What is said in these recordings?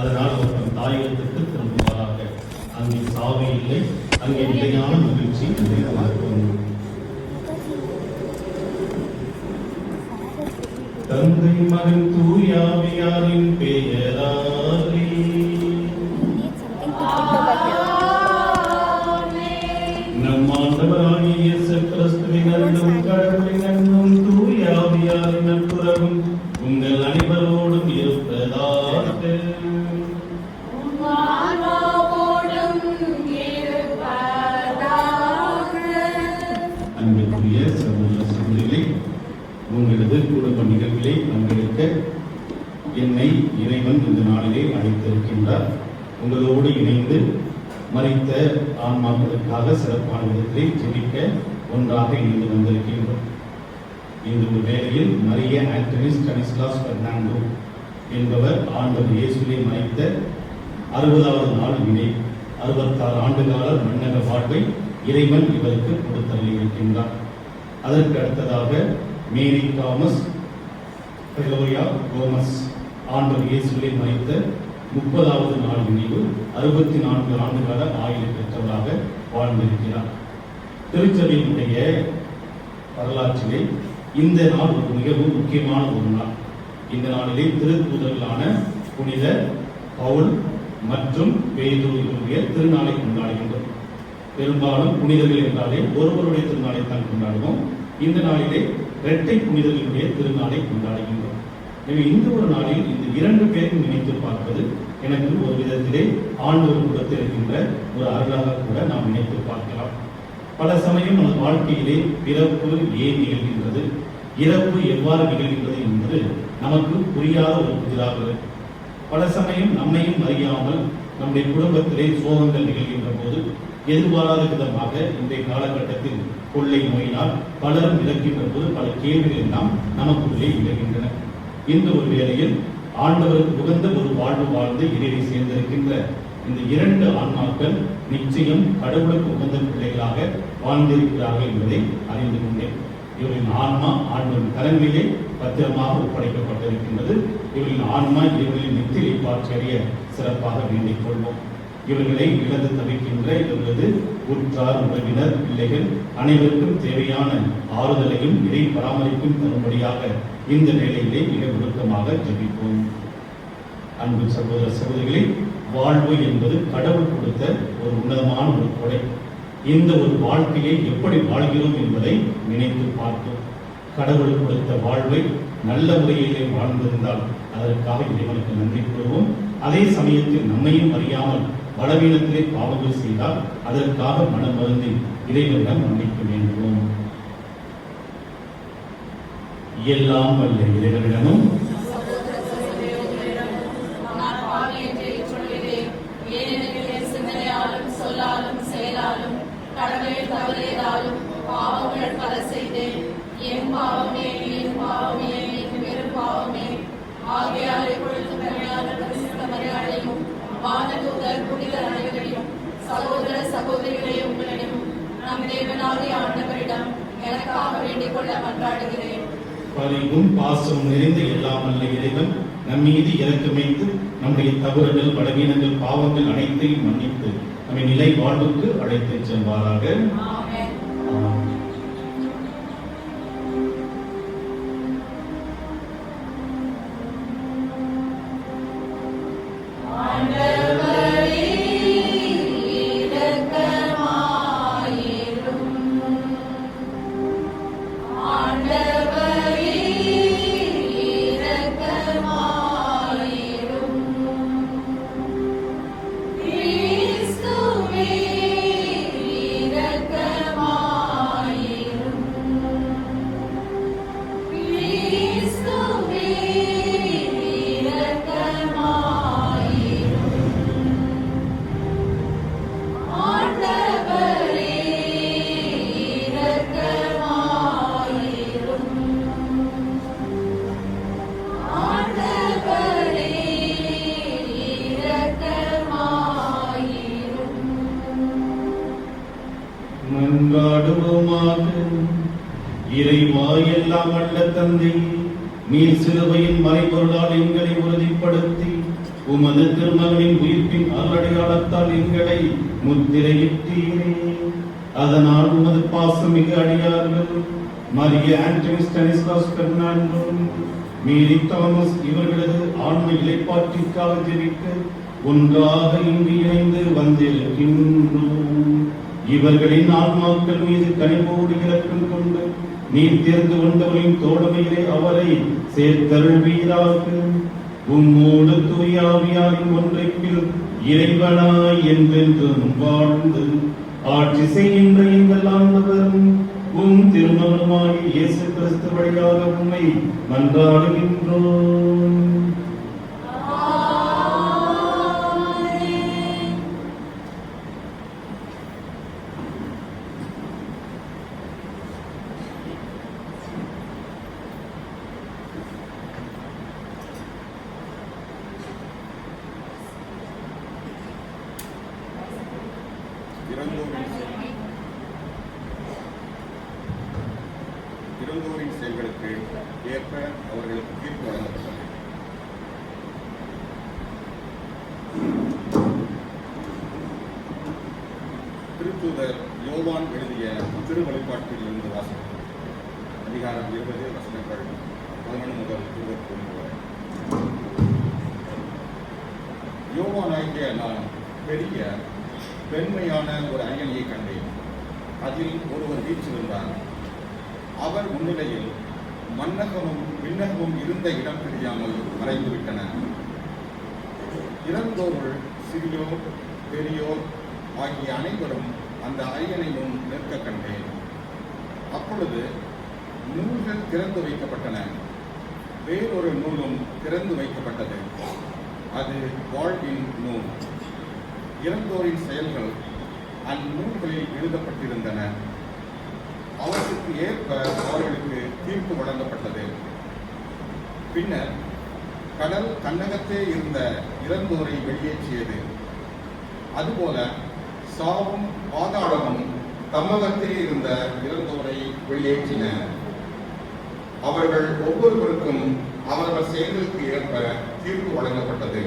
அதனால் அவர் தாயகத்திற்கு திரும்புவாராக. அங்கே சாவு இல்லை, அங்கே நிலையான மகிழ்ச்சி நிறைவாகும். தந்தை மகன் தூயாவியாரின் பெயராலே நம் ஆண்டவராகிய இயேசு கிறிஸ்துவின் அருளும் கடவுளின் அன்பும் தூயாவியாரின் நட்புறவும் உங்கள் அனைவரோடும் இருப்பதாக. அன்புக்குரிய சகோதர சகோதரிகளே, உங்களது குடும்ப நிகழ்விலே பங்கெடுக்க என்னை இறைவன் இந்த நாளிலே அழைத்திருக்கின்றார். உங்களோடு இணைந்து மரித்த ஆன்மாக்களுக்காக சிறப்பான விதத்திலே ஜெபிக்க ஒன்றாக இணைந்து வந்திருக்கின்றோம். இந்த ஒரு வேளையில் மரிய ஆண்டனி ஸ்டானிஸ்லாஸ் பெர்னாண்டோ என்பவர் ஆண்டவர் இயேசுவை மறைத்த 60வது நாள் வினை 66 ஆண்டுகால மன்னக வாழ்வை இறைவன் இவருக்கு கொடுத்தருளியிருக்கின்றார். அதற்கு அடுத்ததாக மேரி தாமஸ் பெலோயா கோமஸ் ஆண்டவர் இயேசுவை மறைத்த 30வது நாள் நினைவு 64 ஆண்டுகால ஆயுள் பெற்றவராக வாழ்ந்திருக்கிறார். திருச்சபையினுடைய வரலாற்றிலே இந்த நாள் ஒரு மிகவும் முக்கியமான ஒரு நாள். இந்த நாளிலே திருத்தூதர்களான புனித பவுல் மற்றும் பேதுருவினுடைய திருநாளை கொண்டாடுகின்றோம். பெரும்பாலும் புனிதர்கள் என்றாலே ஒருவருடைய திருநாளை தான் கொண்டாடுவோம். இந்த நாளிலே இரட்டை புனிதர்களுடைய திருநாளை கொண்டாடுகின்றோம். எனவே இந்த ஒரு நாளில் இந்த 2 பேரும் நினைத்து பார்ப்பது எனக்கு ஒரு விதத்திலே ஆண்டவர் கொடுத்திருக்கின்ற ஒரு அருளாக கூட நாம் நினைத்து பார்க்கலாம். பல சமயம் நமது வாழ்க்கையிலே பிறப்பு ஏன் நிகழ்கின்றது, இறப்பு எவ்வாறு நிகழ்கின்றது என்பது நமக்கு புரியாத ஒரு புதிராக. பல சமயம் நம்மையும் அறியாமல் நம்முடைய குடும்பத்திலே சோகங்கள் நிகழ்கின்ற போது எதிர்பாராத விதமாக இன்றைய காலகட்டத்தில் கொள்ளை நோயினால் பலரும் இறக்கின்ற போது பல கேள்விகள் எல்லாம் நமக்குள்ளே நிகழ்கின்றன. இந்த ஒரு வேளையில் ஆண்டவருக்கு உகந்த ஒரு வாழ்வு வாழ்ந்து இறைவை சேர்ந்திருக்கின்ற இந்த 2 ஆன்மாக்கள் நிச்சயம் கடவுளுக்கு உகந்த பிள்ளைகளாக வாழ்ந்திருக்கிறார்கள் என்பதை அறிந்து கொண்டேன். இவரின் ஆன்மா ஆண்டவரின் கரங்களிலே பத்திரமாக ஒப்படைக்கப்பட்டிருக்கின்றது. இவரின் ஆன்மா இவர்களின் நித்திரை பாற்றறிய சிறப்பாக வேண்டிக் கொள்வோம். இவர்களை இழந்து தவிக்கின்ற இவர்களது உற்றார் உறவினர் பிள்ளைகள் அனைவருக்கும் தேவையான ஆறுதலையும் இறை பராமரிப்பும் தரும்படியாக இந்த வேளையிலே மிக விருப்பமாக ஜெபிப்போம். அன்பு சகோதர சகோதரிகளே, வாழ்வு என்பது கடவுள் கொடுத்த ஒரு உன்னதமான ஒரு கொடை. இந்த ஒரு வாழ்க்கையை எப்படி வாழ்கிறோம் என்பதை நினைத்து பார்த்தோம். கடவுள் கொடுத்த வாழ்வை நல்ல முறையிலே வாழ்ந்திருந்தால் அதற்காக இறைவனுக்கு நன்றி கூறுவோம். அதே சமயத்தில் நம்மையும் அறியாமல் பலவீனத்திலே பாவங்கள் செய்தால் அதற்காக மனமருந்தி இறைவனிடம் மன்னிக்க வேண்டுவோம். எல்லாம் வல்ல இறைவனிடமும் சொல்லாலும் செயலாலும் கடவுளை தவறியதாலும் பாவங்கள் பல செய்தேன். என் பாவமே என் பாவமே என் பெரும் பாவமே. ஆகையால் எப்பொழுது மரியாதையும் வானதூதர் புனிதர் அனைவரையும் சகோதர சகோதரிகளை உங்களிடம் நம் தேவனாகிய ஆண்டவரிடம் எனக்காக வேண்டிக் கொள்ள மன்றாடுகிறேன். பரிவும் பாசம் நிறைந்த எல்லாம் அல்ல இறைவன் நம் மீது இரக்கமைத்து நம்முடைய தவறுகள் பலவீனங்கள் பாவங்கள் அனைத்தையும் மன்னித்து நம்மை நிலை வாழ்வுக்கு அழைத்து செல்வாராக. Cristo, me இறைவா எல்லாம் வல்ல தந்தை, நீர் சிலுவையின் மறைபொருளால் எங்களை உறுதிப்படுத்தி உமது திருமகனின் உயிர்ப்பின் அருளடையாளத்தால் எங்களை முத்திரையிட்டீரே. அதனால் உமது பாசமிகு அடியார்கள் மரிய ஆண்டனி ஸ்டானிஸ்லாஸ் பெர்னாண்டோ, மேரி தாமஸ் இவர்களது ஆன்ம இலைப்பாற்றிற்காக ஜெபிக்க ஒன்றாக இங்கு இணைந்து வந்திருக்கின்றோம். இவர்களின் ஆன்மாக்கள் மீது கனிவோடு இரக்கம் கொண்டு நீர் தேர்ந்து கொண்டவரின் தோழமையிலே அவரை சேர்த்தருள்வீராக. உம்மோடு தூயாவியாரின் ஒன்றைப்பில் இறைவனாய் என்றென்றும் வாழ்ந்து ஆட்சி செய்கின்ற எங்கள் ஆண்டவரும் உம் திருமகனுமாய் இயேசு கிறிஸ்து வழியாக உம்மை மன்றாடுகின்றோம். இறந்தோரின் செயல்களுக்கு ஏற்ப அவர்களுக்கு தீர்ப்பு வழங்கப்பட்டது. திருத்தூதர் யோவான் எழுதிய திருவழிபாட்டில் இருந்து வாசகம். அதிகாரம் 20 வசனங்கள் 11 முதல் 21 வரை. யோவானாகிய நான் பெரிய பெண்மையான ஒரு அரியணையை கண்டேன். அதில் ஒருவர் வீற்றிருந்தார். அவர் முன்னிலையில் மன்னகமும் விண்ணகமும் இருந்த இடம் தெரியாமல் மறைந்துவிட்டன. இறந்தோர்கள் சிறியோர் பெரியோர் ஆகிய அனைவரும் அந்த அரியணை முன் நிற்க கண்டேன். அப்பொழுது நூல்கள் திறந்து வைக்கப்பட்டன. வேறொரு நூலும் திறந்து வைக்கப்பட்டது. அது வாழ்வின் நூல். இறந்தோரின் செயல்கள் அந்நூல்களில் எழுதப்பட்டிருந்தன. அவற்றுக்கு ஏற்ப அவர்களுக்கு தீர்ப்பு வழங்கப்பட்டது. பின்னர் கடல் தன்னகத்தே இருந்த இறந்தோரை வெளியேற்றியது. அதுபோல சாவும் பாதாளமும் தம்மகத்தே இருந்த இறந்தோரை வெளியேற்றின. அவர்கள் ஒவ்வொருவருக்கும் அவர்கள் செயல்களுக்கு ஏற்ப தீர்ப்பு வழங்கப்பட்டது.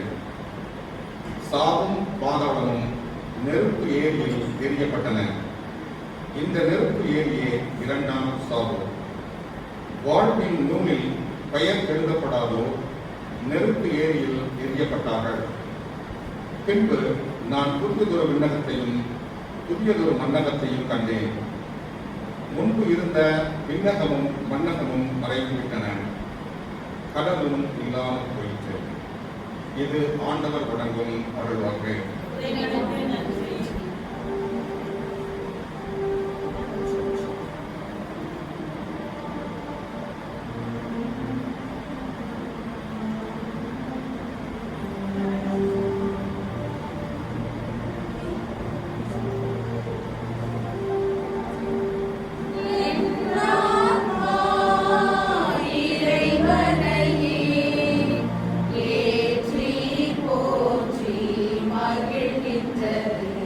சாவும் பாதாளமும் நெருப்பு ஏரியில் எரியப்பட்டன. இந்த நெருப்பு ஏரியே இரண்டாம் சாவு. வாழ்வின் நூலில் பெயர் எழுதப்படாதோ நெருப்பு ஏரியில் எரியப்பட்டார்கள். பின்பு நான் புதியதொரு விண்ணகத்தையும் புதியதொரு மன்னகத்தையும் கண்டேன். முன்பு இருந்த விண்ணகமும் மன்னகமும் மறைந்துவிட்டன. கடலும் இல்லாமல் போயிற்று. இது ஆண்டவர் வழங்கும் அருள்வாக்கு. ஏற்றி போற்றி மகிழ்கின்றது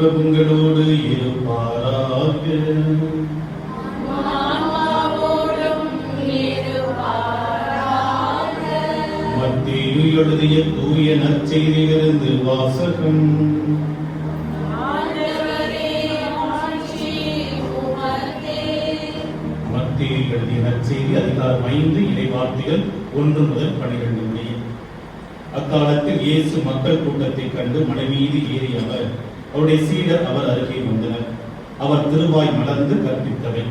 ஆண்டவர் உங்களோடு இருப்பாராக. மத்தேயு எழுதிய தூய நற்செய்தியிலிருந்து வாசகம். மத்தேயு எழுதிய நற்செய்தி அதிகாரம் 5 இறைவார்த்தைகள் 1 முதல் 12 முடிய. அக்காலத்தில் இயேசு மக்கள் கூட்டத்தை கண்டு மலை மீது ஏறி அவருடைய சீடர் அவர் அருகே வந்தனர். அவர் திருவாய் மலர்ந்து கற்பித்தவை.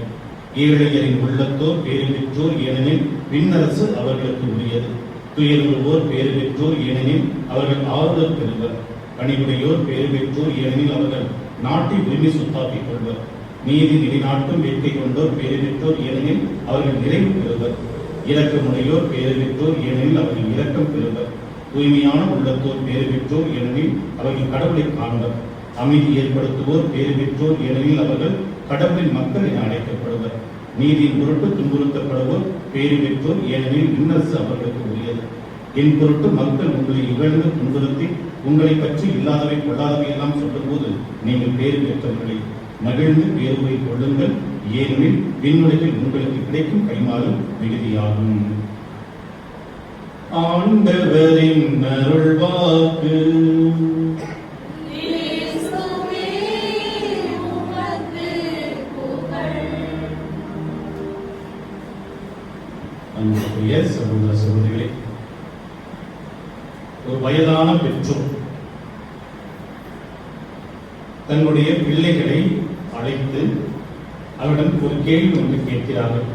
ஏழையரின் உள்ளத்தோர் பேறு பெற்றோர், ஏனெனில் விண்ணரசு அவர்களுக்கு உரியது. துயருவோர் பேறு பெற்றோர், ஏனெனில் அவர்கள் ஆறுதல் பெறுவர். பணிவுடையோர் பேறு பெற்றோர், ஏனெனில் அவர்கள் நாட்டை உரிமை சொத்தாக்கிக் கொள்வர். நீதி நிலைநாட்டும் வேட்கை கொண்டோர் பேறு பெற்றோர், ஏனெனில் அவர்கள் நிறைவு பெறுவர். இரக்கமுடையோர் பேறு பெற்றோர், ஏனெனில் அவர்கள் இரக்கம் பெறுவர். தூய்மையான உள்ளத்தோர் பேறு பெற்றோர், ஏனெனில் அவர்கள் கடவுளை காண்பர். அமைதி ஏற்படுத்துவோர் பேறு பெற்றோர், ஏனெனில் அவர்கள் கடவுளின் மக்கள் என அழைக்கப்படுவர். நீதியின் பொருட்டு துன்புறுத்தப்படுவோர் பேறு பெற்றோர், ஏனெனில் விண்ணரசு அவர்களுக்கு உரியது. என் பொருட்டு மக்கள் உங்களை இகழ்ந்து துன்புறுத்தி உங்களை பற்றி இல்லாதவை கொள்ளாதவை எல்லாம் சொல்லும்போது நீங்கள் பேறு பெற்றவர்களை மகிழ்ந்து பேருவை கொள்ளுங்கள், ஏனெனில் விண்ணுலகில் உங்களுக்கு கிடைக்கும் கைமாறு மிகுதியாகும். ஆண்டவரின் அருள்வாக்கு. அன்புக்குரிய சகோதர சகோதரிகளே, ஒரு வயதான பெற்றோர் தன்னுடைய பிள்ளைகளை அழைத்து அவரிடம் ஒரு கேள்வி ஒன்று கேட்கிறார்கள்.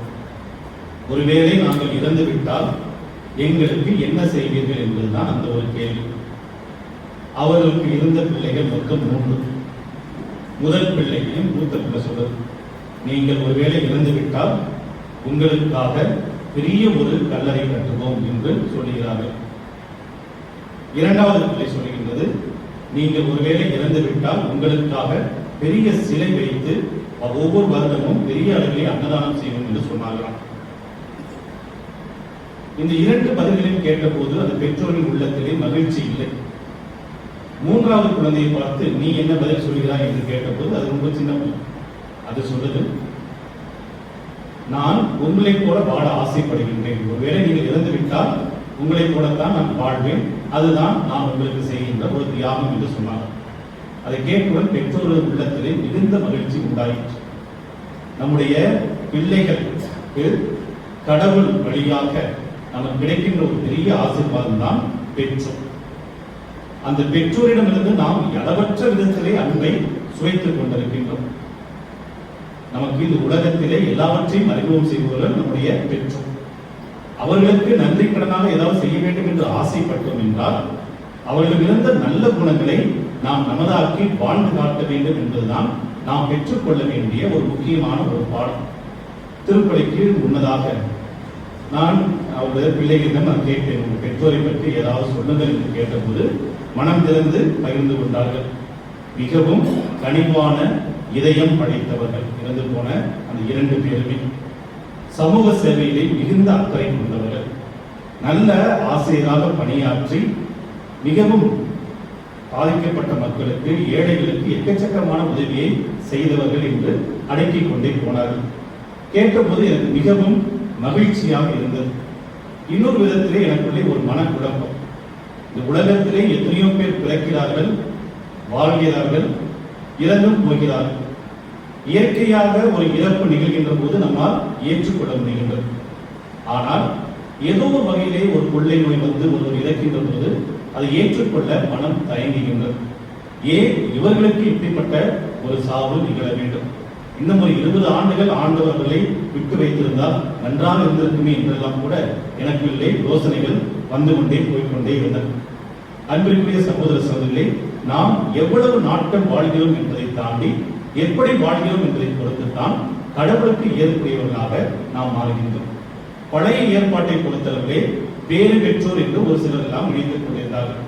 ஒருவேளை நாங்கள் இறந்து விட்டால் எங்களுக்கு என்ன செய்வீர்கள் என்பதுதான் அந்த ஒரு கேள்வி. அவர்களுக்கு இருந்த பிள்ளைகள் மொத்தம் 3. முதல் பிள்ளையும் மூத்த பிள்ளை சொல்றது, நீங்கள் ஒருவேளை இறந்து விட்டால் உங்களுக்காக பெரிய ஒரு கல்லறை கட்டுவோம் என்று சொல்லுகிறார்கள். இரண்டாவது பிள்ளை சொல்லுகின்றது, நீங்கள் ஒருவேளை இறந்து விட்டால் உங்களுக்காக பெரிய சிலை வைத்து ஒவ்வொரு வருடமும் பெரிய அளவிலே அன்னதானம் செய்வோம் என்று சொன்னார்களாம். இந்த 2 பதில்களையும் கேட்டபோது அந்த பெற்றோரின் உள்ளத்திலே மகிழ்ச்சி இல்லை. மூன்றாவது குழந்தையை பார்த்து நீ என்ன பதில் சொல்கிறாய் என்று கேட்டபோது அது ரொம்ப சின்ன பிள்ளை. அது சொல்றது, நான் உங்களை போல வாழ ஆசைப்படுகின்றேன். ஒருவேளை நீங்கள் இறந்து விட்டால் உங்களை போலத்தான் நான் வாழ்வேன். அதுதான் நான் உங்களுக்கு செய்கின்ற ஒரு தியாகம் என்று சொன்னார். அதை கேட்பவன் பெற்றோர்கள் உள்ளத்திலே மிகுந்த மகிழ்ச்சி உண்டாயிற்று. நம்முடைய பிள்ளைகளுக்கு கடவுள் வழியாக நமக்கு கிடைக்கின்ற ஒரு பெரிய ஆசீர்வாதம் தான் பெற்றோர். அந்த பெற்றோரிடமிருந்து நாம் அளவற்ற விதத்திலே அன்பை சுவைத்துக் கொண்டிருக்கின்றோம். நமக்கு இந்த உலகத்திலே எல்லாவற்றையும் அறிமுகம் செய்பவர்கள் நம்முடைய பெற்றோர். அவர்களுக்கு நன்றி கடனாக ஏதாவது செய்ய வேண்டும் என்று ஆசைப்பட்டோம் என்றால் அவர்களுக்கு இருந்த நல்ல குணங்களை நாம் நமதாக்கி வாழ்ந்து காட்ட வேண்டும் என்பதுதான் நாம் பெற்றுக்கொள்ள வேண்டிய ஒரு முக்கியமான ஒரு பாடம். திருப்பலிக்கு முன்னதாக நான் அவருடைய பிள்ளைகளிடம் நான் கேட்டேன், உங்கள் பெற்றோரை பற்றி ஏதாவது சொல்லுங்கள் என்று கேட்டபோது மனம் திறந்து பகிர்ந்து கொண்டார்கள். மிகவும் கனிவான இதயம் படைத்தவர்கள் இறந்து போன அந்த 2 பேருமே. சமூக சேவையிலே மிகுந்த அக்கறை கொண்டவர்கள். நல்ல ஆசிரியராக பணியாற்றி மிகவும் பாதிக்கப்பட்ட மக்களுக்கு, ஏழைகளுக்கு எக்கச்சக்கமான உதவியை செய்தவர்கள் என்று அடக்கிக் கொண்டே போனார்கள். கேட்டபோது எனக்கு மிகவும் மகிழ்ச்சியாக இருந்தது. இன்னொரு விதத்திலே எனக்குள்ளே ஒரு மனக்குழப்பம். இந்த உலகத்திலே எத்தனையோ பேர் பிறக்கிறார்கள், வாழ்கிறார்கள், இறந்தும் போகிறார்கள். இயற்கையாக ஒரு இறப்பு நிகழ்கின்ற போது நம்மால் ஏற்றுக்கொள்ள முடிகின்றது. ஆனால் ஏதோ ஒரு வகையிலே ஒரு கொள்ளை நோய் வந்து ஒருவர் இறக்கின்ற போது அதை ஏற்றுக்கொள்ள மனம் தயங்குகின்றது. ஏன் இவர்களுக்கு இப்படிப்பட்ட ஒரு சாவு நிகழ வேண்டும்? இன்னும் ஒரு 20 ஆண்டுகள் ஆண்டவர்களை விட்டு வைத்திருந்தால் நன்றாக இருந்திருக்குமே என்றெல்லாம் கூட எனக்குள்ளே யோசனைகள் வந்து கொண்டே போய்கொண்டே இருந்தன. அன்பிற்குரிய சகோதர சகோதரிகளே, நாம் எவ்வளவு நாட்கள் வாழ்கிறோம் என்பதை தாண்டி எப்படி வாழ்கிறோம் என்பதை பொறுத்துத்தான் கடவுளுக்கு ஏற்புடையவர்களாக நாம் மாறுகின்றோம். பழைய ஏற்பாட்டை பொறுத்தளவிலே பேறு பெற்றோர் என்று ஒரு சிலர் எல்லாம் நினைத்துக் கொண்டிருந்தார்கள்.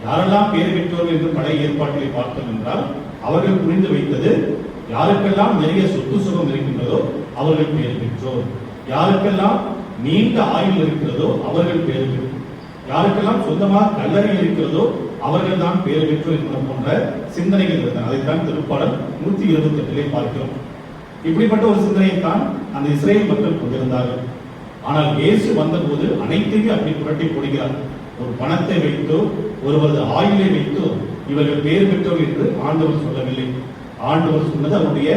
யாரெல்லாம் பேறு பெற்றோர்கள் என்று பழைய ஏற்பாட்டிலே பார்த்தோம் என்றால் அவர்கள் புரிந்து வைத்தது, யாருக்கெல்லாம் நிறைய சொத்து சுகம் இருக்கின்றதோ அவர்கள் பேறு பெற்றோர், யாருக்கெல்லாம் நீண்ட ஆயுள் இருக்கிறதோ அவர்கள் பேறு பெற்றோர், யாருக்கெல்லாம் சொந்தமாக கல்லறை இருக்கிறதோ அவர்கள் தான் பேர் பெற்றோர் என்பது போன்ற சிந்தனைகள் இருந்தன. அதைத்தான் திருப்பாடல் 128 பார்க்கிறோம். இப்படிப்பட்ட ஒரு சிந்தனையைத்தான் அந்த இஸ்ரேல் மக்கள் கொண்டிருந்தார்கள். ஆனால் இயேசு வந்தபோது அனைத்தையுமே அப்படி புரட்டி போடுகிறார். ஒரு பணத்தை வைத்தோ ஒருவரது ஆயுளை வைத்தோ இவர்கள் பேர் பெற்றோர் என்று ஆண்டவர் சொல்லவில்லை. ஆண்டவர் சொன்னது அவருடைய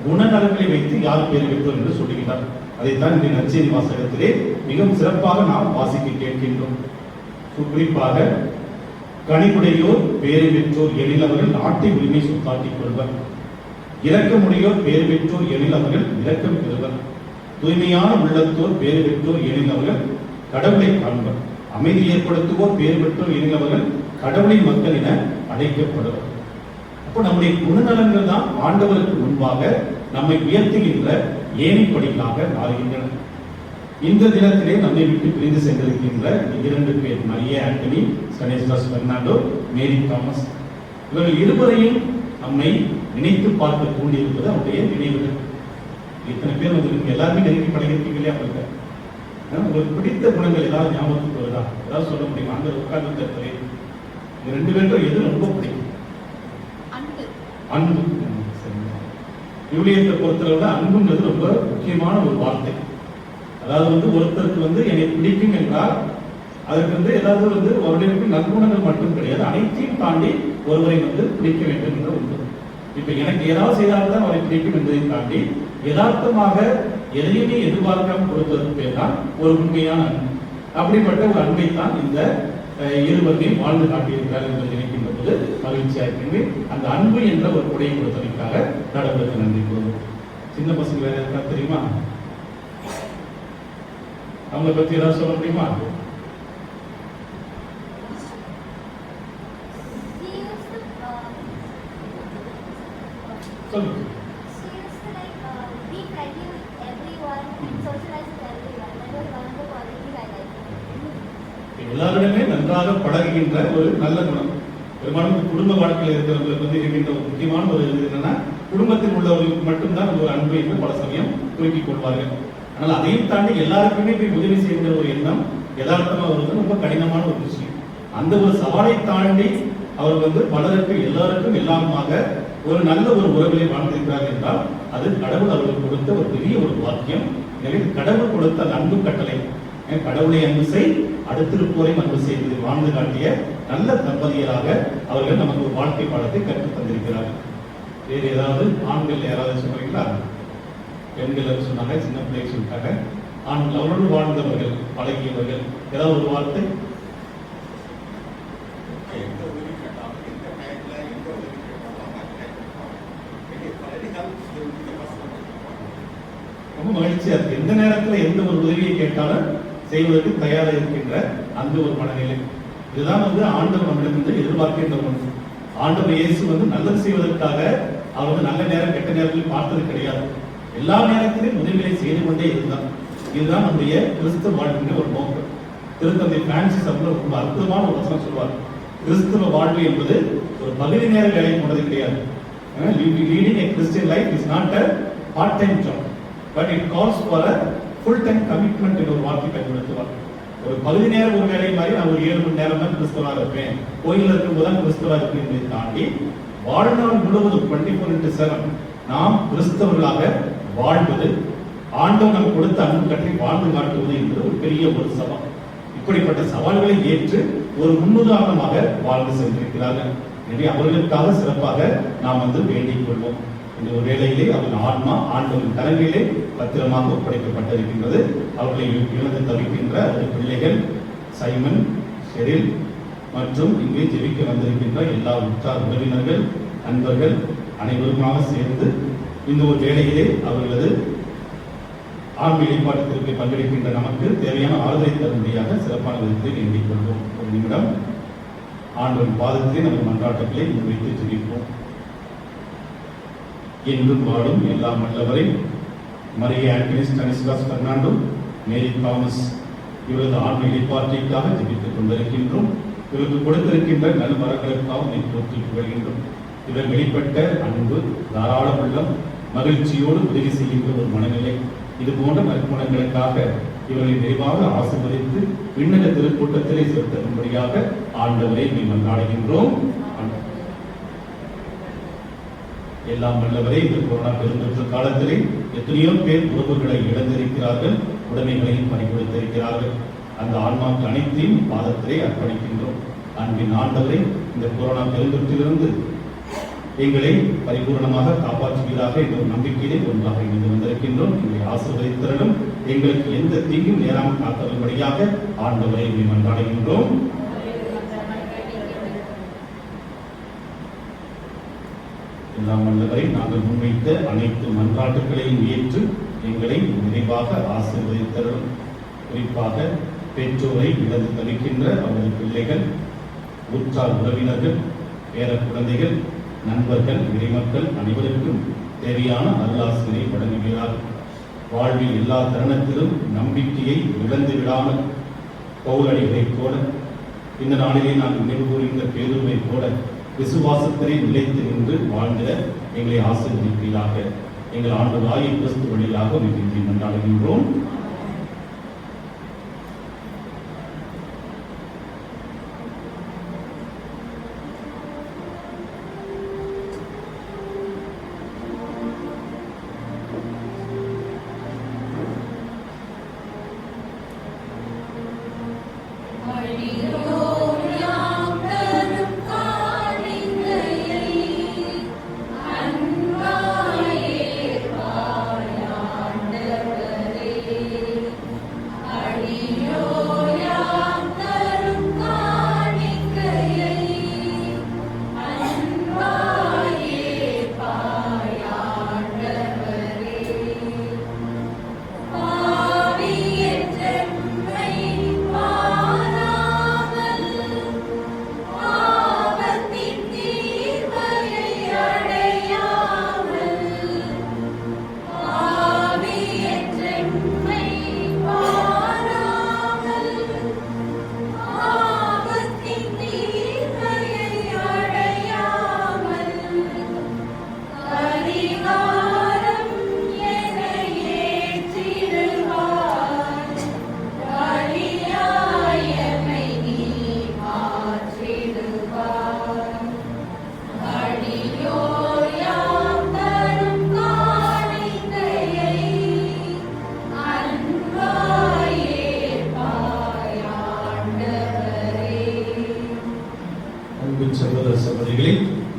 குணநலங்களை வைத்து யார் பேர் பெற்றோர் என்று சொல்லுகிறார். அதைத்தான் இந்த நற்செய்தி வாசகத்திலே மிகவும் சிறப்பாக நாம் வாசிக்க கேட்கின்றோம். குறிப்பாக கனிவுடையோர் பேரை பெற்றோர் எனில் அவர்கள் நாட்டை உரிமை சொத்தாக்கிக் கொள்வர். இரக்கமுடையோர் பேர் பெற்றோர் எனில் அவர்கள் இரக்கம் பெறுவர். தூய்மையான உள்ளத்தோர் பேர் பெற்றோர் எனில் அவர்கள் கடவுளை காண்பர். அமைதி ஏற்படுத்துவோர் பேர் பெற்றோர் எனில் அவர்கள் கடவுளின் மக்கள் என அழைக்கப்படுவர். அப்போ நம்முடைய குணநலன்கள் தான் ஆண்டவருக்கு முன்பாக நம்மை உயர்த்துகின்ற ஏணிப்படிகளாக மாறுகின்றன. இந்த தினத்திலே நம்மை விட்டு பிரிந்து சென்றிருக்கின்ற 2 பேர், மரியா ஆண்டனி, ஸ்டானிஸ்லாஸ் பெர்னாண்டோ, மேரி தாமஸ், இவர்கள் இருவரையும் நம்மை நினைத்து பார்க்க தூண்டியிருப்பது அவருடைய நினைவுகள். இத்தனை பேர் வந்து எல்லாருமே நெருங்கி பழகிருக்கீங்க இல்லையா? உங்களுக்கு பிடித்த குணங்கள் ஏதாவது ஞாபகத்துக்கு வருதா? ஏதாவது சொல்ல முடியுமா? அந்த உட்கார்ந்து இந்த 2 பேரும் எது ரொம்ப பிடிக்கும்? அன்பு. விவிலியத்தை பொறுத்தவரை அன்புங்கிறது ரொம்ப முக்கியமான ஒரு வார்த்தை. அதாவது வந்து ஒருத்தருக்கு என்னை பிடிக்கும் என்றால் அதற்கு ஏதாவது அவர்களுக்கு நற்குணங்கள் மட்டும் கிடையாது, அனைத்தையும் தாண்டி ஒருவரை பிடிக்க வேண்டும் என்ற ஒன்று. இப்ப எனக்கு ஏதாவது செய்தால்தான் அவரை பிடிக்கும் என்பதை தாண்டி யதார்த்தமாக எதையுமே எதிர்பார்க்காமல் கொடுப்பதற்கு பேர் தான் ஒரு உண்மையான அன்பு. அப்படிப்பட்ட ஒரு அன்பை தான் இந்த இருவரையும் வாழ்ந்து காட்டியிருக்கிறார் என்று நினைக்கின்ற போது மகிழ்ச்சியாக இருக்கிறது. அந்த அன்பு என்ற ஒரு கொடையை கொடுத்ததற்காக கடவுளுக்கு நன்றி கூறுவோம். சின்ன பசங்க வேற இருக்கா தெரியுமா? அவங்களை பத்தி ஏதாவது சொல்ல முடியுமா? சொல்லுங்க. எல்லாருடனே நன்றாக பழகுகின்ற ஒரு நல்ல குணம். பெரும்பாலும் குடும்ப வாழ்க்கையில் இருக்கிறவங்களுக்கு இருக்கின்ற ஒரு முக்கியமான ஒரு இது என்னன்னா, குடும்பத்தில் உள்ளவர்களுக்கு மட்டும்தான் ஒரு அன்பை பல சமயம் குறிப்பிக் கொள்வார்கள். ஆனால் அதையும் தாண்டி எல்லாருக்குமே போய் உதவி செய்கிற ஒரு எண்ணம் யதார்த்தமாக வருவது ரொம்ப கடினமான ஒரு விஷயம். அந்த ஒரு சவாலை தாண்டி அவர் பலருக்கு எல்லாருக்கும் எல்லாமாக ஒரு நல்ல ஒரு உறவிலை வாழ்ந்திருக்கிறார் என்றால் அது கடவுள் அவர்களுக்கு கொடுத்த ஒரு பெரிய ஒரு வாக்கியம். எனவே கடவுள் கொடுத்த அந்த அன்பு கட்டளை, கடவுளை அன்பு செய், அடுத்திருப்போரை அன்பு செய்து வாழ்ந்து காட்டிய நல்ல தம்பதியராக அவர்கள் நமக்கு ஒரு வாழ்க்கை பாடத்தை கற்றுத் தந்திருக்கிறார்கள். வேறு ஏதாவது ஆண்கள் யாராவது சொல்றீங்களா? பெண்கள் சொன்னாங்க, சின்ன பிள்ளைகள் சொல்லிட்டாங்க. ஆண்கள் அவரோடு வாழ்ந்தவர்கள், பழகியவர்கள், ஏதாவது ஒரு வார்த்தை? ரொம்ப மகிழ்ச்சியா இருக்கு. எந்த நேரத்தில் எந்த ஒரு உதவியை கேட்டாலும் செய்வதற்கு தயாராக இருக்கின்ற அந்த ஒரு மனநிலை. இதுதான் ஆண்டவர் நம்மிடம் எதிர்பார்க்கின்ற ஒன்று. ஆண்டவர் இயேசு நல்லது செய்வதற்காக அவர் நல்ல நேரம் கெட்ட நேரத்தில் பார்த்தது கிடையாது. எல்லா நேரத்திலும் உதவிகளை செய்து கொண்டே இருந்தார். இதுதான் நம்முடைய கிறிஸ்துவ வாழ்வின் ஒரு நோக்கம். திருத்தந்தை பிரான்சிஸ் அவர்கள் ரொம்ப அற்புதமான ஒரு வசனம் சொல்வார். கிறிஸ்துவ வாழ்வு என்பது ஒரு பகுதி நேர வேலை போனது கிடையாது. Leading a Christian life is not a part-time job, but it calls for a full-time commitment என்ற ஒரு வார்த்தை பயன்படுத்துவார். ஒரு பகுதி நேர ஒரு வேலை மாதிரி நான் ஒரு 7 மணி நேரம் தான் கிறிஸ்தவராக இருப்பேன், கோயிலில் இருக்கும்போது தான் கிறிஸ்தவராக இருப்பேன் என்பதை தாண்டி வாழ்நாள் முழுவதும் 24/7 நாம் கிறிஸ்தவர்களாக வாழ்வது, ஆண்டவர் நமக்கு கொடுத்த அன்பு கட்டளை வாழ்ந்து காட்டுவது என்பது ஒரு பெரிய ஒரு சவால். இப்படிப்பட்ட சவால்களை ஏற்று ஒரு முன்னுதாரணமாக வாழ்ந்து சென்றிருக்கிறார்கள். எனவே அவர்களுக்காக சிறப்பாக நாம் வேண்டிக் கொள்வோம். இந்த ஒரு வேளையிலே அவர்கள் ஆன்மா ஆண்டவரின் கரங்களிலே பத்திரமாக ஒப்படைக்கப்பட்டிருக்கின்றது. அவர்களை இழந்து தவிக்கின்ற அவருடைய பிள்ளைகள் சைமன், ஷெரில் மற்றும் இங்கே ஜெபிக்க வந்திருக்கின்ற எல்லா உற்றார் உறவினர்கள், நண்பர்கள் அனைவருமாக சேர்ந்து இந்த ஒரு வேளையிலே அவர்களது ஆன்மீக வெளிப்பாட்டுக்கு பங்கெடுக்கின்ற நமக்கு தேவையான ஆறுதலை தரும்படியாக சிறப்பான விதத்தில் வேண்டிக் கொள்வோம். ஒரு நிமிடம் ஆண்டவரின் பாதத்திலே நம்ம மன்றாட்டங்களை முன்வைத்து ஜெபிப்போம். என்றும் வாழும் எல்லாம் வல்லவரை மரியா ஆண்டனி, ஸ்டானிஸ்லாஸ் பெர்னாண்டோ, மேரி தாமஸ் இவரது ஆன்மீக வெளிப்பாட்டிற்காக ஜெபித்துக் கொண்டிருக்கின்றோம். இவருக்கு கொடுத்திருக்கின்ற நல்வரங்களுக்காக போற்றி வருகின்றோம். இவர் வெளிப்பட்ட அன்பு, தாராள உள்ளம், மகிழ்ச்சியோடு உதவி செய்கின்ற ஒரு மனநிலை, இது போன்ற நற்குணங்களுக்காக இவர்களை விரைவாக ஆசீர்வதித்து விண்ணக திருக்கூட்டத்திலே செலுத்தும்படியாக ஆண்டவரை மன்றாடுகின்றோம். எல்லாம் வல்லவரே, இந்த கொரோனா பெருந்தொற்று காலத்திலே எத்தனையோ பேர் உறவுகளை இழந்திருக்கிறார்கள், உடைமைகளையும் பறிகொடுத்திருக்கிறார்கள். அந்த ஆன்மாக்கு அனைத்தையும் பாதத்திலே அர்ப்பணிக்கின்றோம். அன்பின் ஆண்டவரை, இந்த கொரோனா பெருந்தொற்றிலிருந்து எங்களை பரிபூர்ணமாக காப்பாற்றுவீராக என்ற ஒரு நம்பிக்கையிலே ஒன்றாக இணைந்து வந்திருக்கின்றோம். எங்களை ஆசீர்வதித்தரலும் எங்களுக்கு எந்த தீங்கும் நேராமல் காத்தவர்களையாக ஆண்டவரை மன்றாடுகின்றோம். எல்லாம் வல்லவரை, நாங்கள் முன்வைத்த அனைத்து மன்றாட்டுகளையும் ஏற்று எங்களை நிறைவாக ஆசீர்வதித்தரலும். குறிப்பாக பெற்றோரை இழந்து தவிக்கின்ற அவரது பிள்ளைகள், உற்றார் உறவினர்கள், பேர குழந்தைகள், நண்பர்கள், இறைமக்கள் அனைவருக்கும் தேவையான அருளாசிரியை வழங்குகிறார். வாழ்வில் எல்லா தருணத்திலும் நம்பிக்கையை இழந்து விடாமல் பவுலடிகளைப் போல, இந்த நாளிலே நான் நினைவு கூறுகின்ற பேதுருவைப் போல விசுவாசத்திலே நிலைத்து நின்று வாழ்ந்திட எங்களை ஆசீர்வதிப்பீராக. எங்கள் ஆண்டவராகிய கிறிஸ்து வழியாக உம்மை மன்றாடுகின்றோம்.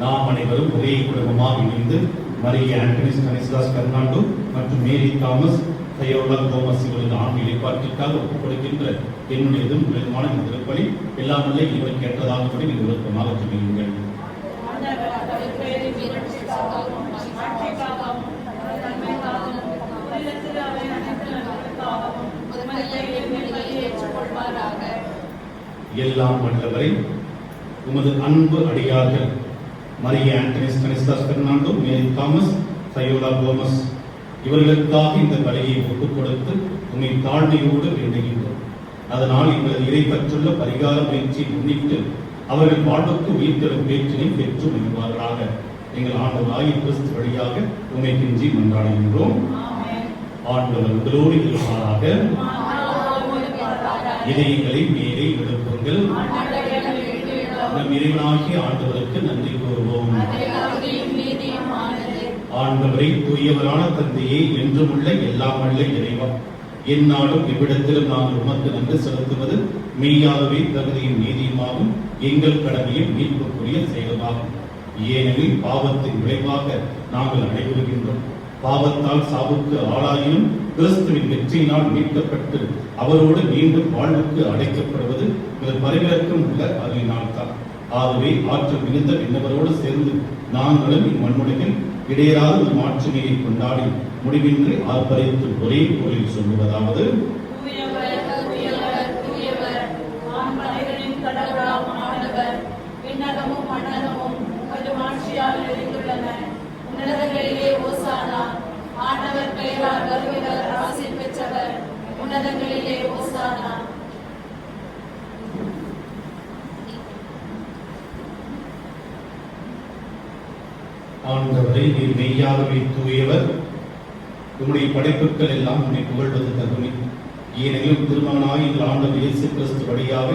நாம் அனைவரும் ஒரே குடும்பமாக இணைந்து மரிய ஆண்டனி ஸ்டானிஸ்லாஸ் பெர்னாண்டோ மற்றும் மேரி தாமஸ் தயோலா தோமஸ் இவரது ஆண் இலைப்பாற்றிற்காக ஒப்புக் கொடுக்கின்ற என்னுடையதும் விதமான இந்த திருப்பலி எல்லாம் வல்ல இவருக்கு ஏற்றதாகப்படி நீங்கள் விருப்பமாக சொல்லுங்கள். எல்லாம் வல்லவரை, உமது அன்பு அடியார்கள் மரிய ஆண்டனி ஸ்டானிஸ்லாஸ் பெர்னாண்டோ, மேரி தாமஸ், தயோலா தோமஸ் இவர்களுக்காக இந்த பலியை ஒப்புக் கொடுத்து உம்மை தாழ்மையோடு வேண்டுகின்றோம். அதனால் எங்களது இறைப்பற்றுள்ள பரிகார முயற்சியை முன்னிட்டு அவர்கள் வாழ்வுக்கு உயிர்த்தெழும் பேச்சினை பெற்று மகிழ்வார்களாக. எங்கள் ஆண்டவராகிய கிறிஸ்து வழியாக உம்மை கெஞ்சி மன்றாடுகின்றோம். ஆண்டவர் உங்களோடு இருப்பாராக. இதயங்களை மேலே எழுப்புங்கள். நம் இறைவனாகிய ஆண்டவருக்கு நன்றி கூறுவோம். ஆண்டவரை, தூயவரான தந்தையே, என்றும் உள்ள எல்லாம் வல்ல இறைவா, எந்நாளும் இவ்விடத்திலும் நாங்கள் உமக்கு நன்றி செலுத்துவது மெய்யாகவே தகுதியும் நீதியுமாகும், எங்கள் கடமையும் மீட்புக்குரிய செயலுமாகும். ஏனெனில் பாவத்தின் விளைவாக நாங்கள் அடைபடுகின்றோம். பாவத்தால் சாவுக்கு ஆளாயினும் கிறிஸ்துவின் வெற்றியினால் மீட்கப்பட்டு அவரோடு மீண்டும் வாழ்வுக்கு அடைக்கப்படுவது மிக பரிவிலக்கம் உள்ள அருளினால் தான். ஆகவே ஆற்றல் மிகுந்த விண்ணவரோடு சேர்ந்து நாங்களும் இம்மண்ணுலகில் இடையராத ஒரு மாட்சிமையை கொண்டாடி முடிவின்றி ஆர்ப்பரித்து ஒரே குரலில் சொல்லுவதாவது: ஆண்டவரை, நீர் மெய்யாகவே தூயவர். உம்முடைய படைப்புகள் எல்லாம் உன்னை புகழ்வது தகுமை. ஏனெனில் திருமகனாய் எங்கள் ஆண்டவர் இயேசு கிறிஸ்து வழியாக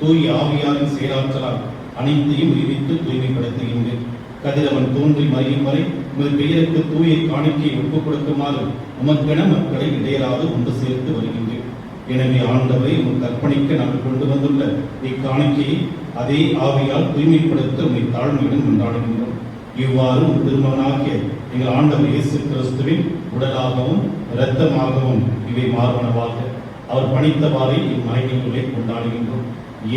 தூய் ஆவியாரின் செயலாற்றலால் அனைத்தையும் விரிவித்து தூய்மைப்படுத்துகின்றேன். கதிரவன் தோன்றி மறையும் வரை உங்கள் பெயருக்கு தூய காணிக்கையை ஒப்புக் கொடுக்குமாறு உமக்கென மக்களை இடையராது ஒன்று சேர்த்து வருகின்றேன். எனவே ஆண்டவரை உங்கள் கற்பனைக்கு நாங்கள் கொண்டு வந்துள்ள இக்காணிக்கையை அதே ஆவியால் தூய்மைப்படுத்த உங்களை தாழ்மையுடன் கொண்டாடுகின்றோம். இவ்வாறு உங்கள் திருமகனாகிய எங்கள் ஆண்டவர் இயேசு கிறிஸ்துவின் உடலாகவும் இரத்தமாகவும் இவை மாறுவனவாக அவர் பணித்தவாறே இம்மறைகளை கொண்டாடுகின்றோம்.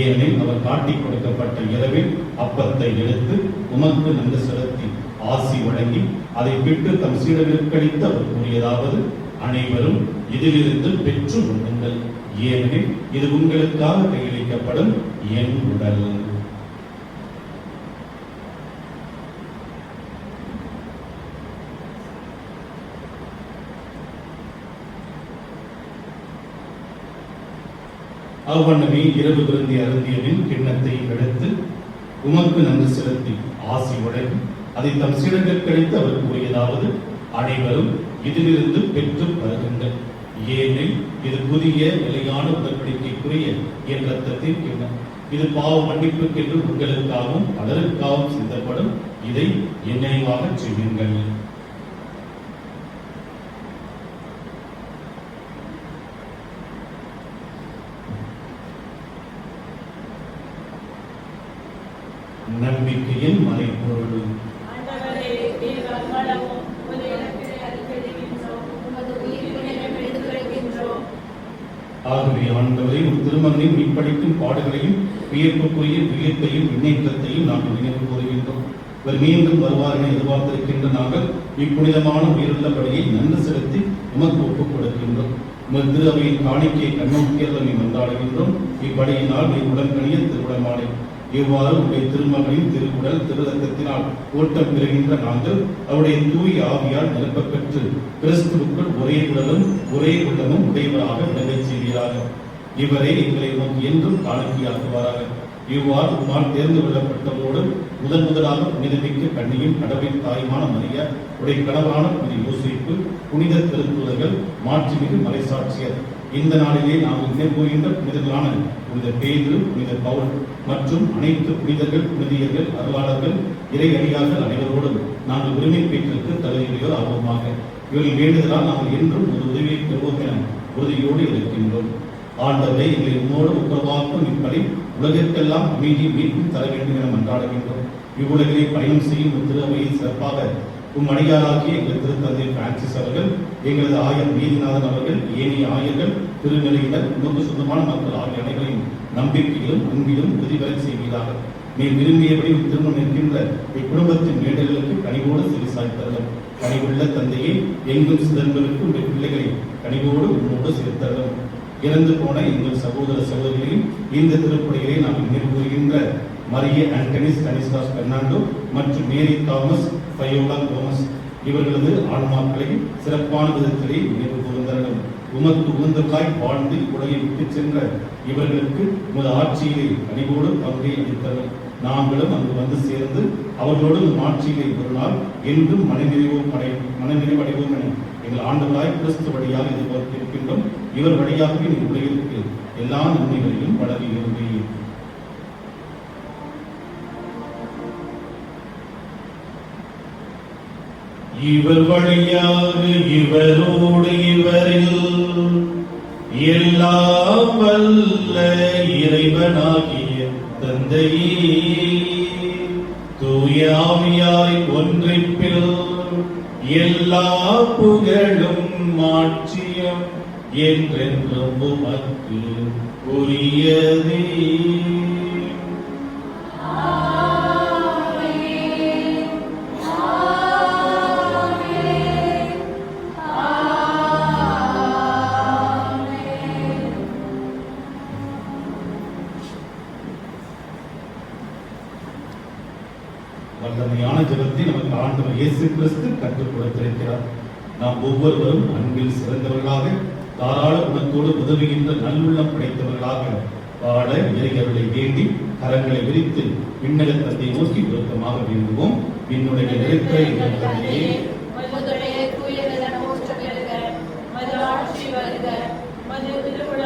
ஏனெனில் அவர் காட்டிக் கொடுக்கப்பட்ட இரவில் அப்பத்தை எடுத்து உமக்கு நன்கு செலுத்தி ஆசி வழங்கி அதை பெற்று தம் சீடர்களுக்கு அளித்து அவர் கூறியதாவது, அனைவரும் இதிலிருந்து பெற்று உண்ணுங்கள், ஏனெனில் இது உங்களுக்காக கையளிக்கப்படும் என் உடல். அவ்வண்ணமே இரவு விருந்தை அருந்தியவின் கிண்ணத்தை எடுத்து உமக்கு நன்கு செலுத்தி ஆசி வழங்கி அதை தம் சீடர்களுக்கு அளித்து அவர் கூறியதாவது, அனைவரும் இதிலிருந்து பெற்று பருகுங்கள், ஏனெனில் இது புதிய நிலையான உடன்படிக்கைக்குரிய என் இரத்தத்தின் கிண்ணம். இது பாவ மன்னிப்புக்கென்று உங்களுக்காகவும் பலருக்காகவும் சிந்தப்படும். இதை என் நினைவாக செய்யுங்கள். நம்பிக்கையின் மறைபொருள். ஆகவே ஆண்டவரை ஒரு திருமகனின் மீட்பளிக்கும் பாடுகளையும் வியப்புக்குரிய வியப்பையும் முன்னேற்றத்தையும் நாங்கள் நினைவு கூறுகின்றோம். இவர் மீண்டும் வருவார் என எதிர்பார்த்திருக்கின்ற நாங்கள் இப்புனிதமான உயிருள்ளபடியை நன்கு செலுத்தி உமக்கு ஒப்புக் கொடுக்கின்றோம். உமது திரு அவையின் காணிக்கையை கண்ணோக்கியதை கொண்டாடுகின்றோம். இப்படியினால் நீ உடன்கணிய திருவிழமானே. இவ்வாறு உடைய திருமகனின் திருக்குடல் திருரத்தத்தினால் ஓட்டம் பெறுகின்ற நாங்கள் அவருடைய தூய் ஆவியால் நிரப்பப் பெற்று கிறிஸ்துவுக்குள் ஒரே உடலும் ஒரே உள்ளமும் உடையவராக விளங்கச் செய்கிறார். இவரை எங்களை நோக்கி என்றும் காணிக்கையாக்குவாராக. இவ்வாறு உமால் தேர்ந்து கொள்ளப்பட்டவரோடு முதலாக புனிதமிக்க கண்ணியும் கடவுளின் தாயுமான மரியா, உடைய கணவரான புனித யோசேப்பு, புனித திருத்தூதர்கள், மாட்சிமிகு மறைசாட்சியர், இந்த நாளிலே நாம் நினைவுகின்ற புனிதர்களான புனித பேதுரு, புனித பவுல் மற்றும் அனைத்து புனிதர்கள், புனிதியர்கள், அருளாளர்கள், இறை அடியார்கள் அனைவரோடும் நாங்கள் உரிமை பேற்றிற்கு தகுதியுடையோர் ஆர்வமாக இவர்கள் வேண்டுதலால் நாங்கள் என்றும் ஒரு உதவியை பெறுவோம் என உறுதியோடு இருக்கின்றோம். ஆண்டவரை எங்களை உன்னோடு ஒப்புரவாக்கும் இப்படி உலகிற்கெல்லாம் அமைதி மீட்பும் தர வேண்டும் என மன்றாடுகின்றோம். இவ்வுலகிலே பயணம் செய்யும் திரு அவையை சிறப்பாக அடியாராகிய எங்கள் திருத்தந்தை பிரான்சிஸ் அவர்கள், எங்களது ஆயர் நீதிநாதன் அவர்கள், ஏனைய ஆயர்கள், திருநிலையினர், உமக்கு சொந்தமான மக்கள் ஆகிய அனைவரையும் நம்பிக்கையிலும் அன்பிலும் உறுதிபெற செய்வீராக. நீ விரும்பியபடி திருமணம் இருக்கின்ற இக்குடும்பத்தின் வேண்டல்களுக்கு கனிவோடு செவிசாய்த்தரலும். கனிவுள்ள தந்தையை எங்கும் சிதம்பருக்கு உடைய பிள்ளைகளை கனிவோடு உன்னோடு சேர்த்தரலும். இறந்து போன எங்கள் சகோதர சகோதரிகளையும் இந்த திருப்படிகளை நாம் நினைவு கூறுகின்ற மரிய ஆண்டனிஸ் கனிஸ்டாஸ் பெர்னாண்டோ மற்றும் மேரி தாமஸ் பயோலா தோமஸ் இவர்களது ஆன்மாக்களை சிறப்பான விதத்திலே நினைவு கூர்ந்தரலும். உமக்கு உகந்தவர்களாய் வாழ்ந்து உலகை விட்டு சென்ற இவர்களுக்கு உமது ஆட்சியிலே கனிவோடு பங்கை அளித்தரலும். நாங்களும் அங்கு வந்து சேர்ந்து அவர்களோடு ஆட்சியிலே ஒரு நாள் என்றும் மனநிறைவடைவோம் என எங்கள் ஆண்டவராய் கிறிஸ்து வழியாக எதிர்பார்த்திருக்கின்றோம். இவர் வழியாகவே நீ உலகிற்கு எல்லா நன்மைகளையும் வழங்குகிறீர். இவர் வழியாக இவரோடு இவரில் எல்லாம் வல்ல இறைவனாகிய தந்தையே, தூய ஆவியாரின் ஒன்றிப்பில் எல்லா புகழும் மாட்சியம் என்றென்றும் உமக்கு உரியதே. வல்லமையான ஜெபத்தை நமக்கு ஆண்டவர் இயேசு கிறிஸ்து கற்றுக் கொடுத்திருக்கிறார். நாம் ஒவ்வொருவரும் அன்பில் சிறந்தவர்களாக, தாராள குணத்தோடு உதவுகின்ற நல்லுள்ளம் படைத்தவர்களாக வாழ இறையவர்களை வேண்டி கரங்களை விரித்து விண்ணகத்தை நோக்கி உருக்கமாக வேண்டுவோம். என்னுடைய இருக்கிற எங்கள் தந்தையே, மது திருவிழா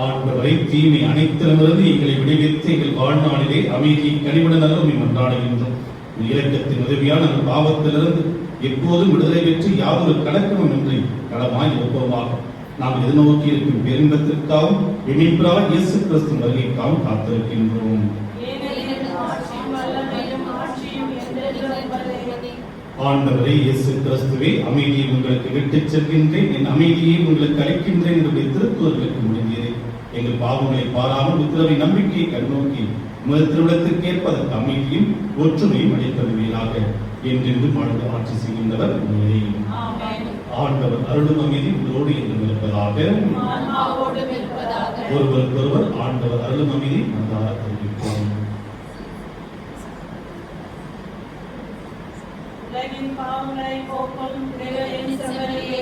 ஆண்டவரை தீமை அனைத்திலுமிருந்து எங்களை விடுவித்து எங்கள் வாழ்நாளிலே அமைதியை கனிவுடனும் மன்றாடுகின்றோம். இரக்கத்தின் உதவியான அந்த பாவத்திலிருந்து எப்போதும் விடுதலை பெற்று யாதொரு கலக்கமும் இன்றி களமாய் இருப்போமாக. நாம் எதிர்நோக்கி இருக்கும் பேரின்பத்திற்காகவும் மீட்பராகிய இயேசு கிறிஸ்து வருகைக்காகவும் காத்திருக்கின்றோம். ஆண்டவரே இயேசு கிறிஸ்துவே, அமைதியை உங்களுக்கு விட்டுச் செல்கின்றேன், என் அமைதியை உங்களுக்கு அளிக்கின்றேன் என்று திருத்துவர்களுக்கு முடிந்தது. எங்கள் பாவங்களை பாராமல் உத்தரவை நம்பிக்கையை கண்ணோக்கி உமது திருவிழத்திற்கேற்ப அதற்கு அமைதியும் ஒற்றுமையும் அளித்தருவீராக. என்றென்றும் வாழ்ந்து ஆட்சி செய்கின்றவர் உண்மையே. ஆண்டவர் அருளும் அமைதி உங்களோடு என்றும் இருப்பதாக. ஒருவருக்கொருவர் ஆண்டவர் அருளும் அமைதி நன்றாக தெரிவிப்போம். உலகின் பாவங்களை போக்கும் இறைவனின் செம்மறியே,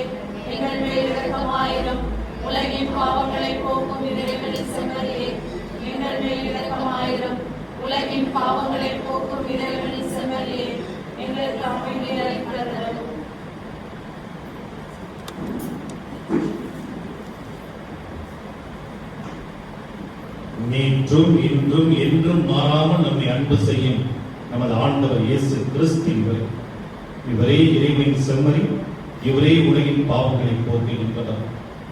எங்கள் மேல் இரக்கமாயிரும். உலகின் பாவங்களை போக்கும் இறைவனின் செம்மறியே, எங்கள் மேல் இரக்கமாயிரும். உலகின் பாவங்களை போக்கும் இறைவனின் செம்மறியே, எங்களுக்கு அமைதி அளித்தருளும். நேற்றும் இன்றும் என்றும் மாறாமல் நம்மை அன்பு செய்யும் நமது ஆண்டவர் இயேசு கிறிஸ்து இவரே இறைவனின் செம்மறி, இவரே உலகின் பாவங்களை போக்குகின்றவர்.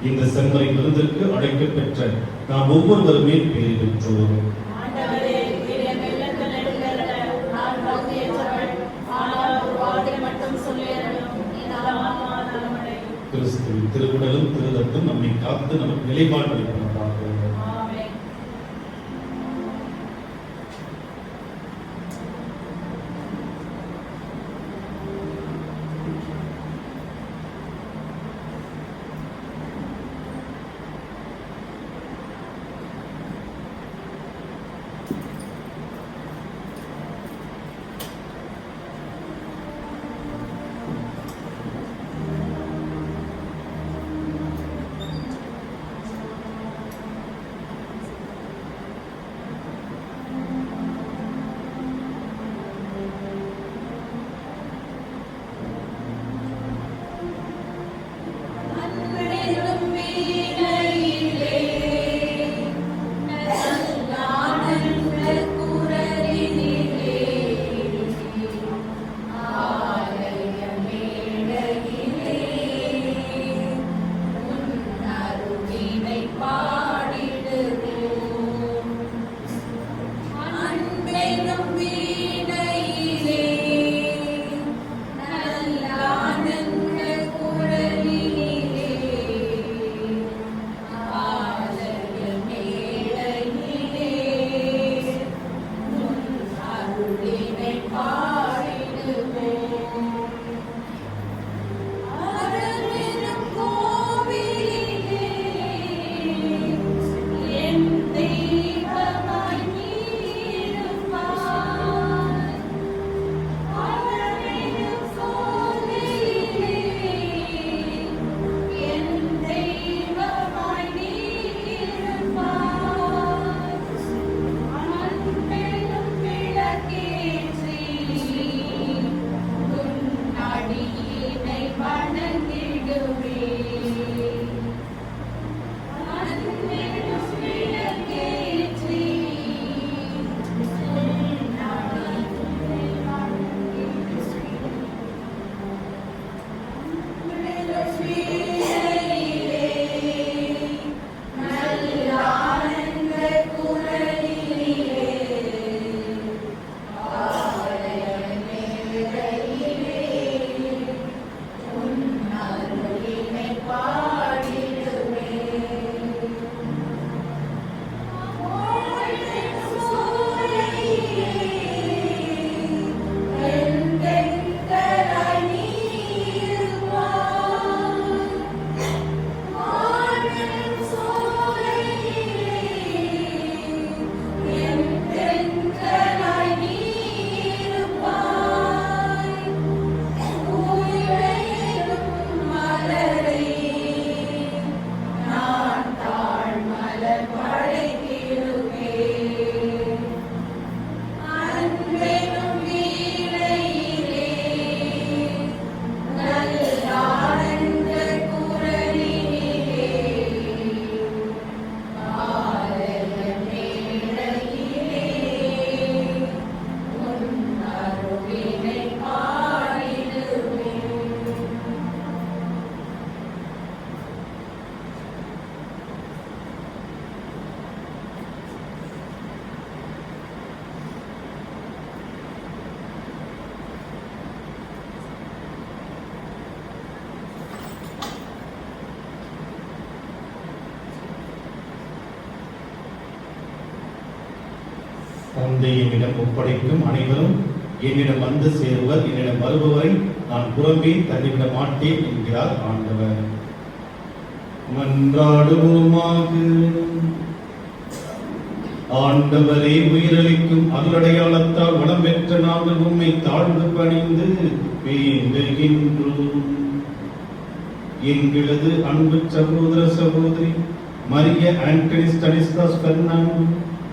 இந்த செம்மறி விருந்திற்கு அழைக்கப் பெற்ற நாம் ஒவ்வொருவருமே பேறு பெற்றோம். கிறிஸ்துவின் திருவுடலும் திருரத்தம் நம்மை காத்து நமக்கு நிலைப்பாடு தந்தை என்னிடம் ஒப்படைக்கும் அனைவரும் என்னிடம் வந்து சேருவர், என்னிடம் வருபவரை நான் புறம்பே தள்ளிவிட மாட்டேன் என்கிறார் ஆண்டவர். மன்றாடுவோமாக. ஆண்டவரே, உயிரளிக்கும் அருளடையாளத்தால் வளம் பெற்ற நாங்கள் உம்மை தாழ்ந்து பணிந்து வேண்டுகின்றோம். எங்களது அன்பு சகோதர சகோதரி மரிய ஆண்டனி ஸ்டானிஸ்லாஸ் பெர்னாண்டோ,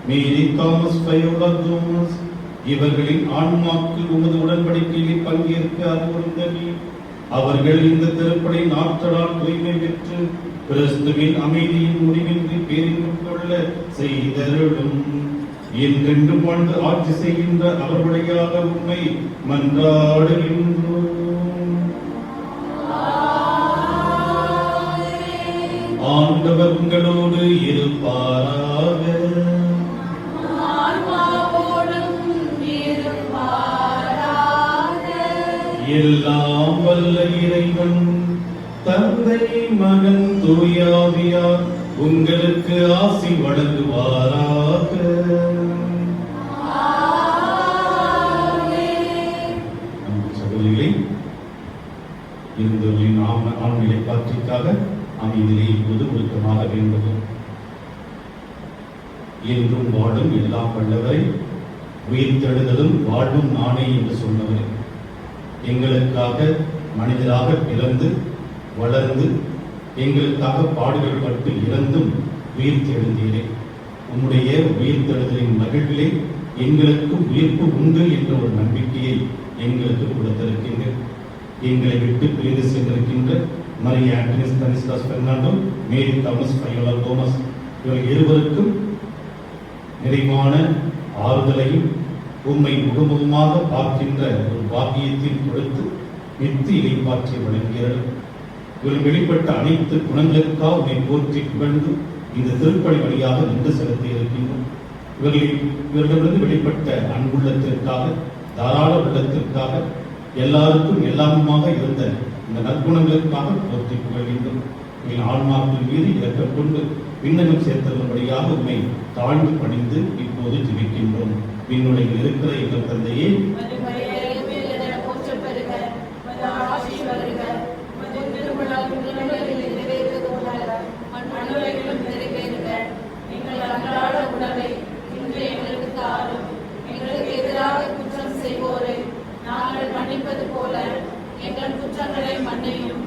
மேரி தாமஸ் பயோலா தோமஸ் இவர்களின் ஆன்மாக்கு உமது உடன்படிக்கையில் பங்கேற்க அருள்ந்தவி. அவர்கள் இந்த திருப்படை நாட்களால் தூய்மை பெற்று கிறிஸ்துவின் அமைதியின் முடிவின்றி பேரின்பம் கொள்ள செய்தருளும். என்றென்று வாழ்ந்து ஆட்சி செய்கின்ற அவர்களுடையாக உண்மை மன்றாடுகின்றோம். ஆண்டவர் உங்களோடு இருப்பாராக. எல்லாம் வல்ல இறைவன் தந்தை மகன் தூயாவியார் உங்களுக்கு ஆசி வழங்குவாராக. சகோதரிகளை, இருந்தவர்களின் ஆண்நிலை பாற்றிற்காக அமைதியை இப்போது ஒழுக்கமாக வேண்டும். என்றும் வாழும் எல்லாம் வல்லவரை, உயிர்த்தெழுதலும் வாழ்வும் நானே என்று சொன்னவரை, எங்களுக்காக மனிதராக பிறந்து வளர்ந்து எங்களுக்காக பாடுகள் பட்டு இறந்தும் உயிர்த்தெழுந்தீரே. உம்முடைய உயிர்த்தெழுதலின் மகிழ்விலே எங்களுக்கு உயிர்ப்பு உண்டு என்ற ஒரு நம்பிக்கையை எங்களுக்கு கொடுத்திருக்கின்ற, எங்களை விட்டு பிரிந்து சென்றிருக்கின்ற மரிய ஆண்டனி ஸ்டானிஸ்லாஸ் பெர்னாண்டோ, மேரி தாமஸ் பயோலா தோமஸ் இவர்கள் இருவருக்கும் நிறைவான ஆறுதலையும் உம்மை முகமுகமாக பார்க்கின்ற ஒரு பாக்கியத்தையும் கொடுத்து நித்தி இலைப்பாற்றி வழங்குகிறார். இவர்கள் வெளிப்பட்ட அனைத்து குணங்களுக்காக உன்னை போற்றி புகழ்ந்து இந்த திருப்பணி வழியாக நின்று செலுத்தி இருக்கின்றோம். இவர்களிடமிருந்து வெளிப்பட்ட அன்புள்ளத்திற்காக, தாராள உள்ளத்திற்காக, எல்லாருக்கும் எல்லாமுமாக இருந்த இந்த நற்குணங்களுக்காக போற்றி புகழ்கின்றோம். எங்கள் ஆன்மாக்கள் மீது இரக்கம் கொண்டு விண்ணகம் சேர்த்தவர்களுடையாக உண்மை தாழ்ந்து பணிந்து இப்போது ஜெபிக்கின்றோம். விண்ணுடைய இருக்கிற எங்கள் தந்தையே, எங்களுக்கு எதிராக குற்றம் செய்வோரை நாங்கள் மன்னிப்பது போல எங்கள் குற்றங்களை மன்னியும்,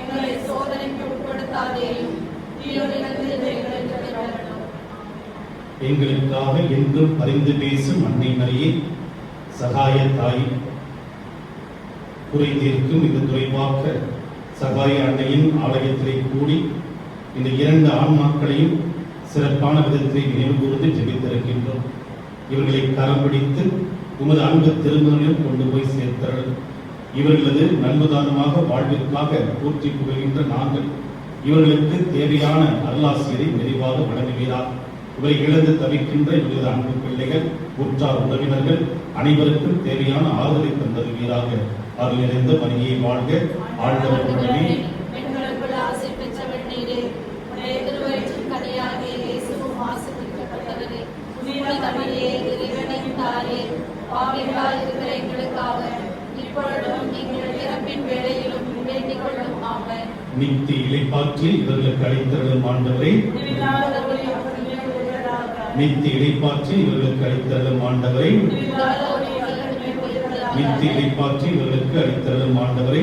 எங்களை சோதனைக்கு உட்படுத்தாதேயும், தீயோனிலிருந்து எங்களை விடுவித்தருளும். எங்களுக்காக என்றும் பரிந்து பேசும் அன்னை மரியே, சகாய தாய், குறை தீர்க்கும் இந்த துறைவாக்க சகாய அன்னையின் ஆலயத்திலே கூடி இந்த இரண்டு ஆன்மாக்களையும் சிறப்பான விதத்தை நினைவு கூர்ந்து ஜெபித்திருக்கின்றோம். இவர்களை கரம் பிடித்து உமது அன்பு திருமணம் கொண்டு போய் சேர்த்தர்கள். இவர்களது நல்வதானமாக வாழ்விற்காக போற்றி புகழ்கின்ற நாங்கள் இவர்களுக்கு தேவையான அருளாசிரியரை விரைவாக வழங்குகிறார். இவரை இழந்து தவிக்கின்ற இவர்களது அன்பு பிள்ளைகள், உற்றார் உறவினர்கள் அனைவருக்கும் தேவையான ஆறுதலை தந்தருவீராக. அருள் நிறைந்த மரியை வாழ்க. ஆண்டவர் உடனே நித்தி இளைப்பாற்றி இவர்களுக்கு அளித்தருளும் ஆண்டவரே, நித்தி இளைப்பாற்றி இவர்களுக்கு அளித்தருளும் ஆண்டவரே, நித்தி இளைப்பாற்றி இவர்களுக்கு அளித்தருளும் ஆண்டவரே. ஆண்டவரே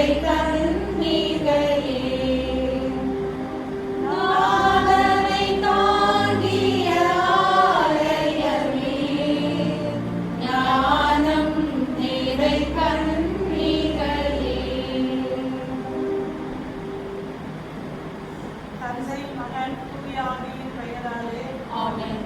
நிறை கண்ணீர்களே நாதனை தாங்கிய ஆலயமே ஞானம் நிறை கண்ணீர்களே. தந்தை மகன் தூய ஆவியின் பெயராலே ஆமென்.